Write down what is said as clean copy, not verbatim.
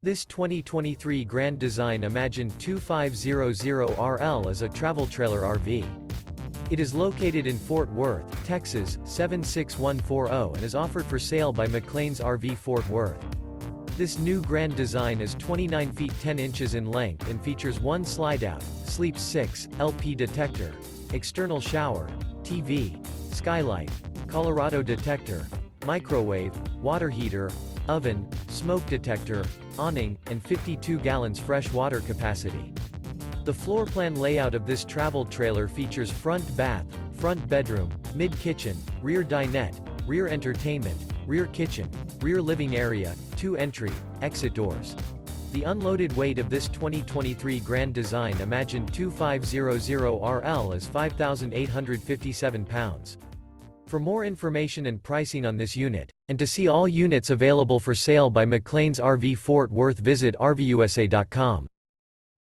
This 2023 Grand Design Imagine 2500RL is a travel trailer RV. It is located in Fort Worth, Texas, 76140 and is offered for sale by McClain's RV Fort Worth. This new Grand Design is 29 feet 10 inches in length and features one slide-out, sleeps 6, LP detector, external shower, TV, skylight, Colorado detector, microwave, water heater, oven, smoke detector, awning, and 52 gallons fresh water capacity. The floor plan layout of this travel trailer features front bath, front bedroom, mid-kitchen, rear dinette, rear entertainment, rear kitchen, rear living area, 2 entry, exit doors. The unloaded weight of this 2023 Grand Design Imagine 2500RL is 5,857 pounds. For more information and pricing on this unit, and to see all units available for sale by McClain's RV Fort Worth, visit RVUSA.com.